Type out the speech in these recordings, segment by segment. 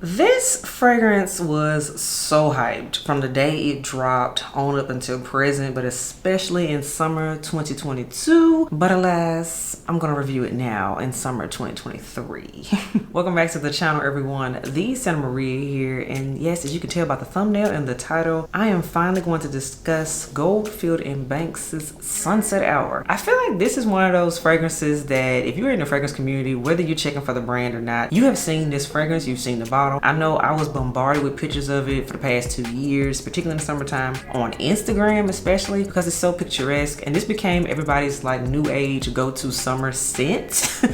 This fragrance was so hyped from the day it dropped on up until present, but especially in summer 2022. But alas, I'm gonna review it now in summer 2023. Welcome back to the channel, everyone. The Santa Maria here, and yes, as you can tell by the thumbnail and the title, I am finally going to discuss Goldfield and Banks' Sunset Hour. I feel like this is one of those fragrances that if you're in the fragrance community, whether you're checking for the brand or not, you have seen this fragrance, you've seen the bottle. I know I was bombarded with pictures of it for the past 2 years, particularly in the summertime, on Instagram especially, because it's so picturesque, and this became everybody's like new age go-to summer scent.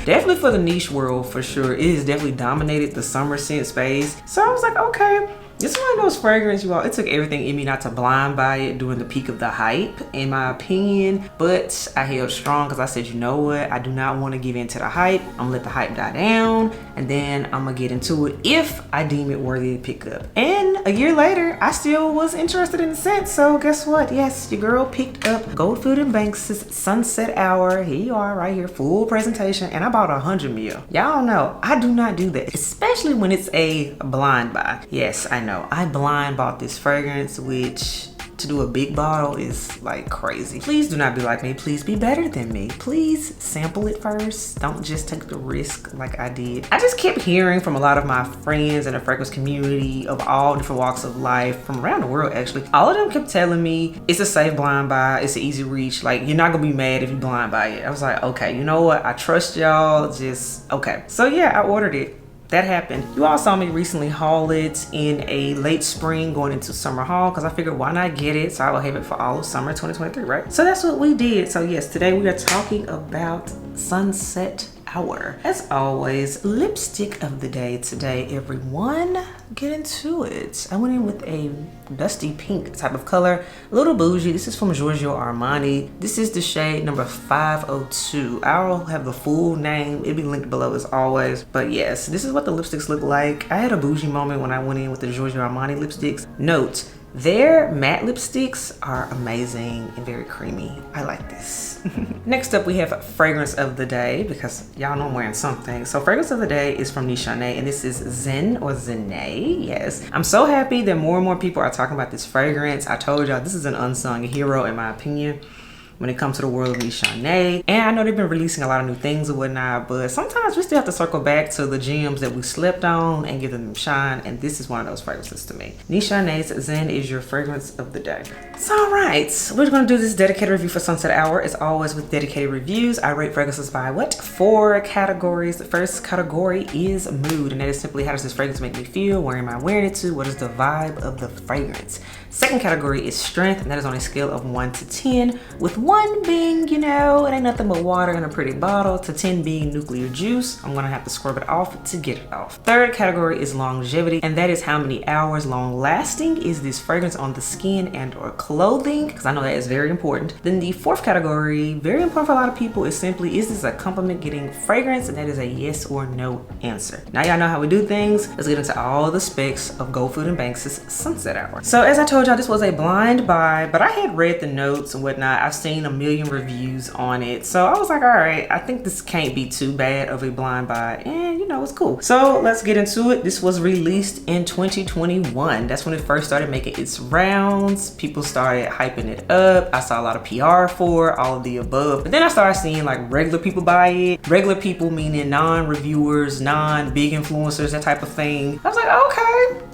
Definitely for the niche world, for sure. It has definitely dominated the summer scent space. So I was like, okay, this is one of those fragrances, you all. It took everything in me not to blind buy it during the peak of the hype, in my opinion. But I held strong because I said, you know what? I do not want to give in to the hype. I'm gonna let the hype die down, and then I'm gonna get into it if I deem it worthy to pick up. And a year later, I still was interested in the scent. So guess what? Yes, your girl picked up Goldfield and Banks' Sunset Hour. Here you are, right here, full presentation. And I bought 100 ml. Y'all know I do not do that, especially when it's a blind buy. Yes, I know. I blind bought this fragrance, which to do a big bottle is like crazy. Please do not be like me. Please be better than me. Please sample it first. Don't just take the risk like I did. I just kept hearing from a lot of my friends in the fragrance community of all different walks of life from around the world, actually. All of them kept telling me it's a safe blind buy. It's an easy reach. Like, you're not gonna be mad if you blind buy it. I was like, okay, you know what? I trust y'all. Just okay. So yeah, I ordered it. That happened. You all saw me recently haul it in a late spring going into summer haul, because I figured why not get it, so I will have it for all of summer 2023, right? So that's what we did. So yes, today we are talking about Sunset Hour. As always, lipstick of the day today, everyone. Get into it. I went in with a dusty pink type of color, a little bougie. This is from Giorgio Armani. This is the shade number 502. I'll have the full name. It'll be linked below as always. But yes, this is what the lipsticks look like. I had a bougie moment when I went in with the Giorgio Armani lipsticks. Note, their matte lipsticks are amazing and very creamy. I like this. Next up, we have fragrance of the day, because y'all know I'm wearing something. So fragrance of the day is from Nashville, and this is Zen or Zene. Yes, I'm so happy that more and more people are talking about this fragrance. I told y'all this is an unsung hero in my opinion when it comes to the world of Nashville. And I know they've been releasing a lot of new things and whatnot, but sometimes we still have to circle back to the gems that we slept on and give them shine, and this is one of those fragrances to me. Nashville's Zen is your fragrance of the day. So all right, we're gonna do this dedicated review for Sunset Hour. As always with dedicated reviews, I rate fragrances by what? 4 categories. The first category is mood, and that is simply how does this fragrance make me feel? Where am I wearing it to? What is the vibe of the fragrance? Second category is strength, and that is on a scale of 1 to 10, with 1 being, you know, it ain't nothing but water in a pretty bottle, to 10 being nuclear juice. I'm gonna have to scrub it off to get it off. Third category is longevity, and that is how many hours long lasting is this fragrance on the skin and or clothing, because I know that is very important. Then the fourth category, very important for a lot of people, is simply, is this a compliment getting fragrance? And that is a yes or no answer. Now y'all know how we do things. Let's get into all the specs of Goldfield and Banks' Sunset Hour. So as I told y'all, this was a blind buy, but I had read the notes and whatnot. I've seen a million reviews on it, so I was like, all right, I think this can't be too bad of a blind buy, and you know, it's cool. So let's get into it. This was released in 2021. That's when it first started making its rounds. People started hyping it up. I saw a lot of PR for all of the above, but then I started seeing like regular people buy it. Regular people meaning non-reviewers, non-big influencers, that type of thing. I was like, okay.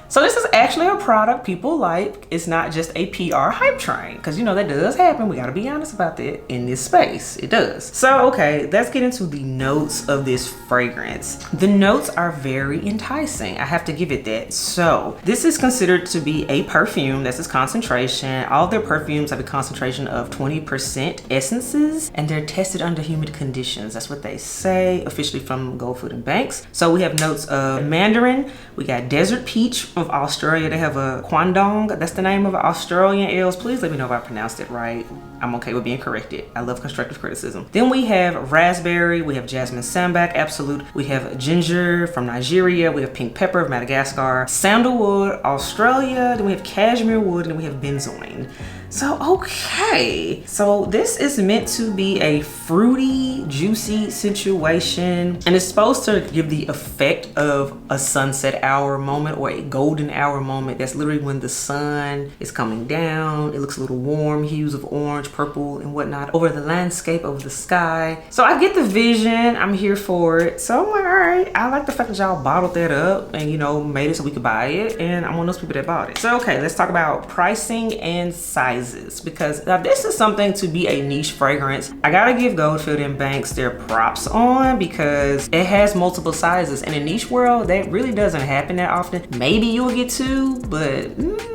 So this is actually a product people like. It's not just a PR hype train, because you know that does happen. We gotta be honest about that in this space. It does. So okay, let's get into the notes of this fragrance. The notes are very enticing. I have to give it that. So this is considered to be a perfume. That's its concentration. All of their perfumes have a concentration of 20% essences, and they're tested under humid conditions. That's what they say officially from Goldfield and Banks. So we have notes of mandarin. We got desert peach of Australia. They have a Kwandong. That's the name of Australian ales. Please let me know if I pronounced it right. I'm okay with being corrected. I love constructive criticism. Then we have raspberry. We have jasmine sambac, absolute. We have ginger from Nigeria. We have pink pepper of Madagascar. Sandalwood, Australia. Then we have cashmere wood, and we have benzoin. So, okay. So this is meant to be a fruity, juicy situation. And it's supposed to give the effect of a sunset hour moment or a golden hour moment. That's literally when the sun is coming down. It looks a little warm, hues of orange, purple, and whatnot over the landscape, over the sky. So I get the vision. I'm here for it. So I'm like, all right. I like the fact that y'all bottled that up and, you know, made it so we could buy it. And I'm one of those people that bought it. So, okay, let's talk about pricing and sizes. Because now this is something to be a niche fragrance. I gotta give Goldfield and Banks their props on because it has multiple sizes. In a niche world, that really doesn't happen that often. Maybe you'll get two, but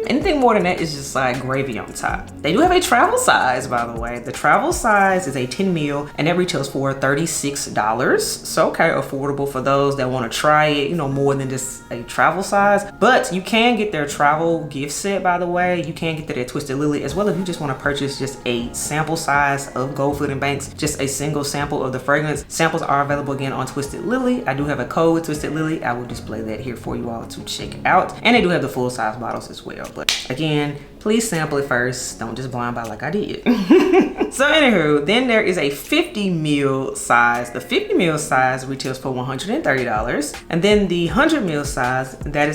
anything more than that is just like gravy on top. They do have a travel size, by the way. The travel size is a 10 ml and that retails for $36. So, okay, affordable for those that want to try it, you know, more than just a travel size. But you can get their travel gift set, by the way. You can get that at Twisted Lily as well if you just want to purchase just a sample size of Goldfield and Banks, just a single sample of the fragrance. Samples are available again on Twisted Lily. I do have a code, Twisted Lily. I will display that here for you all to check out. And they do have the full size bottles as well. But again, please sample it first. Don't just blind buy like I did. So anywho, then there is a 50 ml size. The 50 ml size retails for $130. And then the 100 ml size, that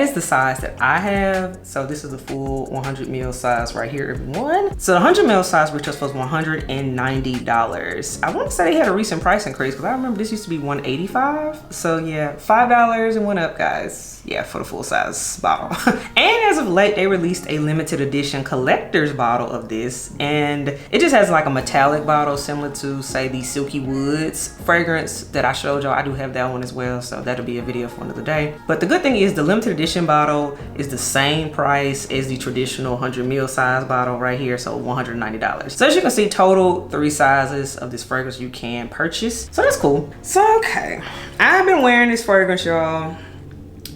is the size that I have. So this is the full 100 ml size right here, everyone. So the 100 ml size retails for $190. I want to say they had a recent price increase because I remember this used to be $185. So yeah, $5 and went up, guys. Yeah, for the full size bottle. And as of late, they released a limited edition collector's bottle of this. And it just has like a metallic bottle similar to, say, the Silky Woods fragrance that I showed y'all. I do have that one as well. So that'll be a video for another day. But the good thing is the limited edition bottle is the same price as the traditional 100 ml size bottle right here. So $190. So as you can see, total 3 sizes of this fragrance you can purchase. So that's cool. So, okay. I've been wearing this fragrance, y'all.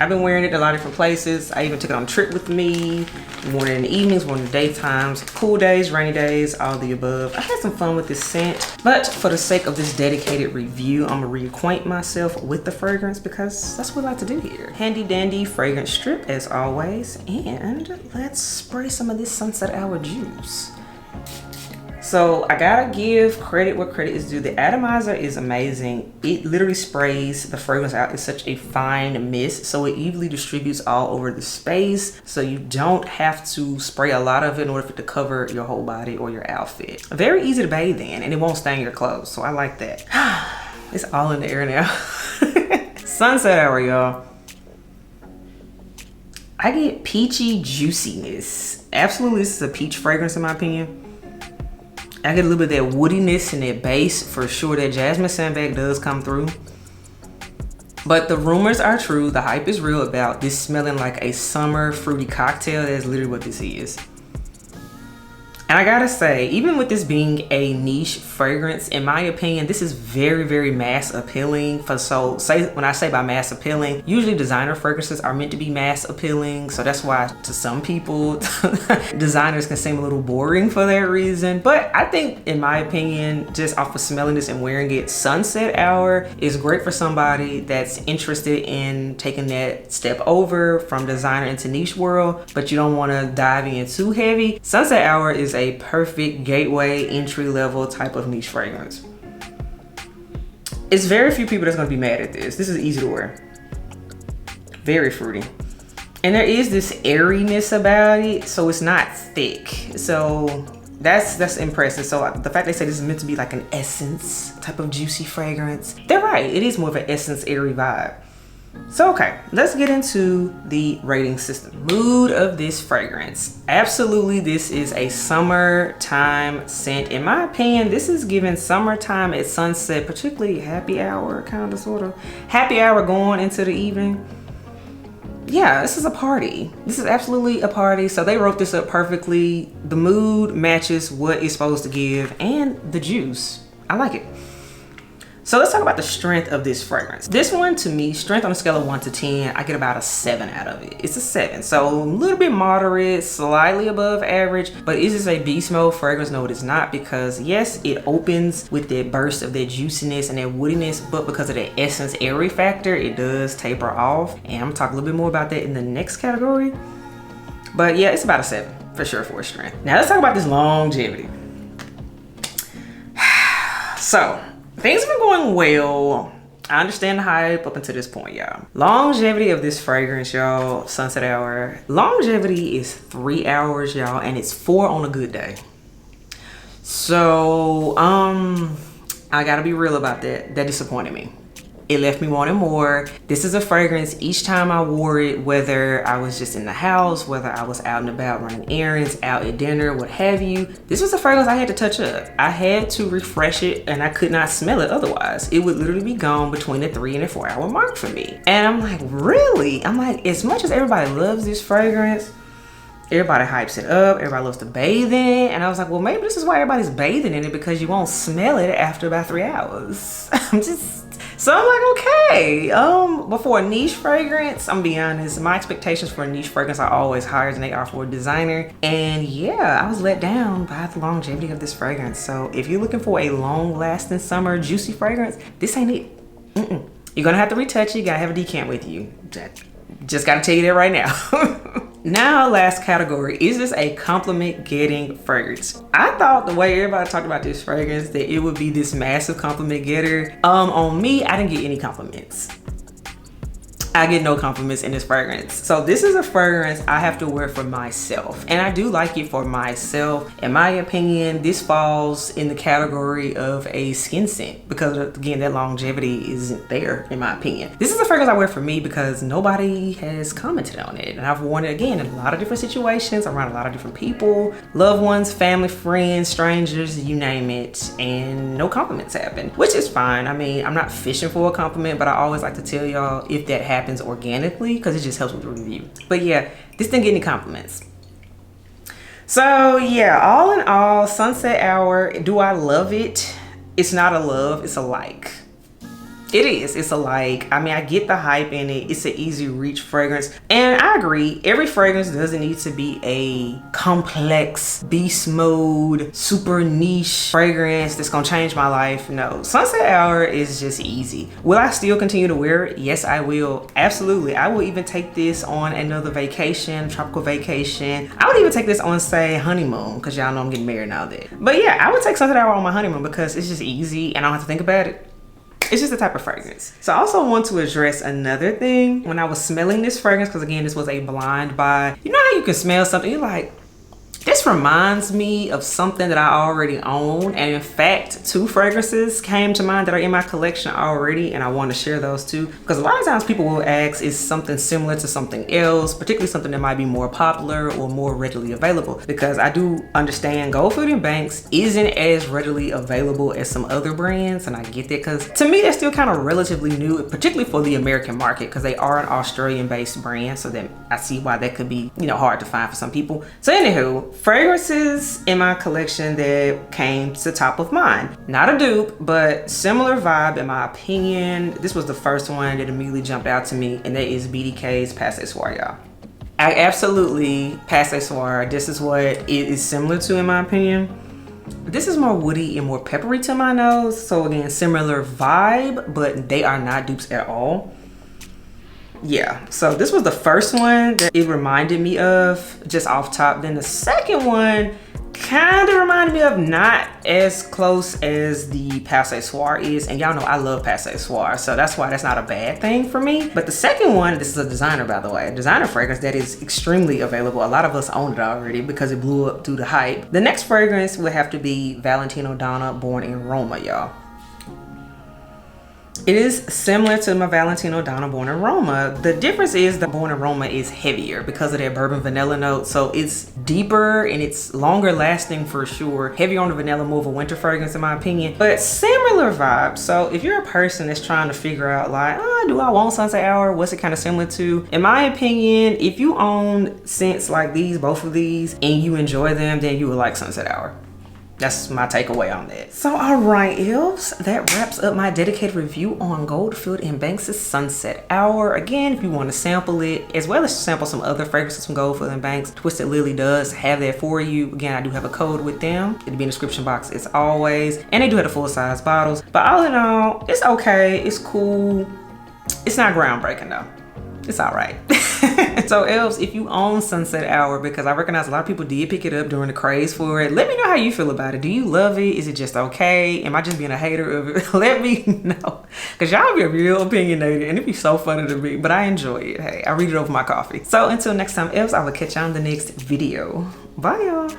I've been wearing it a lot of different places. I even took it on a trip with me. Worn it in the evenings, worn it in the daytimes, cool days, rainy days, all the above. I had some fun with this scent, but for the sake of this dedicated review, I'm gonna reacquaint myself with the fragrance because that's what I like to do here. Handy dandy fragrance strip as always, and let's spray some of this sunset hour juice. So I gotta give credit where credit is due. The atomizer is amazing. It literally sprays the fragrance out in such a fine mist, so it evenly distributes all over the space. So you don't have to spray a lot of it in order for it to cover your whole body or your outfit. Very easy to bathe in, and it won't stain your clothes, so I like that. It's all in the air now. Sunset hour, y'all. I get peachy juiciness. Absolutely, this is a peach fragrance in my opinion. I get a little bit of that woodiness and that base for sure. That jasmine sandbag does come through. But the rumors are true. The hype is real about this smelling like a summer fruity cocktail. That's literally what this is. And I gotta say, even with this being a niche fragrance, in my opinion, this is very, very mass appealing. When I say by mass appealing, usually designer fragrances are meant to be mass appealing. So that's why to some people, designers can seem a little boring for that reason. But I think, in my opinion, just off of smelling this and wearing it, Sunset Hour is great for somebody that's interested in taking that step over from designer into niche world, but you don't wanna dive in too heavy. Sunset Hour is a perfect gateway entry level type of niche fragrance. It's very few people that's gonna be mad at this. This is easy to wear. Very fruity. And there is this airiness about it, so it's not thick. So that's impressive. So the fact they say this is meant to be like an essence type of juicy fragrance, they're right. It is more of an essence airy vibe. So okay, let's get into the rating system. Mood of this fragrance. Absolutely, this is a summertime scent. In my opinion, this is giving summertime at sunset, particularly happy hour, kind of sort of. Happy hour going into the evening. Yeah, this is a party. This is absolutely a party. So they wrote this up perfectly. The mood matches what it's supposed to give and the juice. I like it. So let's talk about the strength of this fragrance. This one, to me, strength on a scale of 1 to 10, I get about a 7 out of it. It's a 7, so a little bit moderate, slightly above average, but is this a beast mode fragrance? No, it is not, because yes, it opens with that burst of that juiciness and that woodiness, but because of the essence airy factor, it does taper off. And I'm gonna talk a little bit more about that in the next category. But yeah, it's about a 7. for sure for strength. Now let's talk about this longevity. So things have been going well. I understand the hype up until this point, y'all. Longevity of this fragrance, y'all, Sunset Hour. Longevity is 3 hours, y'all, and it's 4 on a good day. So, I gotta be real about that. That disappointed me. It left me wanting more. This is a fragrance, each time I wore it, whether I was just in the house, whether I was out and about running errands, out at dinner, what have you. This was a fragrance I had to touch up. I had to refresh it and I could not smell it otherwise. It would literally be gone between the 3 and the 4 hour mark for me. And I'm like, really? I'm like, as much as everybody loves this fragrance, everybody hypes it up, everybody loves to bathe in it. And I was like, well, maybe this is why everybody's bathing in it, because you won't smell it after about 3 hours. So I'm like, okay, but for a niche fragrance, I'm gonna be honest, my expectations for a niche fragrance are always higher than they are for a designer. And yeah, I was let down by the longevity of this fragrance. So if you're looking for a long lasting summer juicy fragrance, this ain't it. You're gonna have to retouch it, you gotta have a decant with you. Just gotta tell you that right now. Now, last category, is this a compliment getting fragrance? I thought the way everybody talked about this fragrance that it would be this massive compliment getter. On me, I didn't get any compliments. I get no compliments in this fragrance. So this is a fragrance I have to wear for myself. And I do like it for myself. In my opinion, this falls in the category of a skin scent because again, that longevity isn't there in my opinion. This is a fragrance I wear for me because nobody has commented on it. And I've worn it again in a lot of different situations, around a lot of different people, loved ones, family, friends, strangers, you name it. And no compliments happen, which is fine. I mean, I'm not fishing for a compliment, but I always like to tell y'all if that happens organically because it just helps with the review. But yeah, this didn't get any compliments. So yeah, all in all, Sunset Hour, do I love it? It's not a love, it's a like. It is, it's a like. I mean, I get the hype in it. It's an easy reach fragrance. And I agree, every fragrance doesn't need to be a complex, beast mode, super niche fragrance that's gonna change my life. No, Sunset Hour is just easy. Will I still continue to wear it? Yes, I will, absolutely. I will even take this on another vacation, tropical vacation. I would even take this on, say, honeymoon, because y'all know I'm getting married and all that. But yeah, I would take Sunset Hour on my honeymoon because it's just easy and I don't have to think about it. It's just a type of fragrance. So I also want to address another thing. When I was smelling this fragrance, because again, this was a blind buy. You know how you can smell something, you're like, this reminds me of something that I already own. And in fact, 2 fragrances came to mind that are in my collection already, and I want to share those too. Because a lot of times people will ask, is something similar to something else, particularly something that might be more popular or more readily available? Because I do understand Goldfield and Banks isn't as readily available as some other brands, and I get that because to me, they're still kind of relatively new, particularly for the American market, because they are an Australian-based brand, so that I see why that could be, you know, hard to find for some people. So anywho, fragrances in my collection that came to top of mind. Not a dupe, but similar vibe in my opinion. This was the first one that immediately jumped out to me, and that is BDK's Pas Ce Soir, y'all. I absolutely, Pas Ce Soir, this is what it is similar to in my opinion. This is more woody and more peppery to my nose. So again, similar vibe, but they are not dupes at all. Yeah, so this was the first one that it reminded me of just off top. Then the second one kind of reminded me of, not as close as the Pas Ce Soir is. And y'all know I love Pas Ce Soir, so that's why that's not a bad thing for me. But the second one, this is a designer, by the way, a designer fragrance that is extremely available. A lot of us own it already because it blew up due to hype. The next fragrance would have to be Valentino Donna Born in Roma, y'all. It is similar to my Valentino Donna Born in Roma. The difference is the Born in Roma is heavier because of that bourbon vanilla note. So it's deeper and it's longer lasting for sure. Heavier on the vanilla, more of a winter fragrance in my opinion, but similar vibe. So if you're a person that's trying to figure out like, do I want Sunset Hour? What's it kind of similar to? In my opinion, if you own scents like these, both of these, and you enjoy them, then you would like Sunset Hour. That's my takeaway on that. So all right, elves, that wraps up my dedicated review on Goldfield and Banks' Sunset Hour. Again, if you want to sample it, as well as sample some other fragrances from Goldfield and Banks, Twisted Lily does have that for you. Again, I do have a code with them. It'll be in the description box as always. And they do have the full-size bottles. But all in all, it's okay, it's cool. It's not groundbreaking though. It's all right. So elves, if you own Sunset Hour, because I recognize a lot of people did pick it up during the craze for it, let me know how you feel about it. Do you love it? Is it just okay? Am I just being a hater of it? Let me know, because y'all be real opinionated and it'd be so funny to me, but I enjoy it. Hey, I read it over my coffee. So until next time elves, I will catch y'all in the next video. Bye y'all.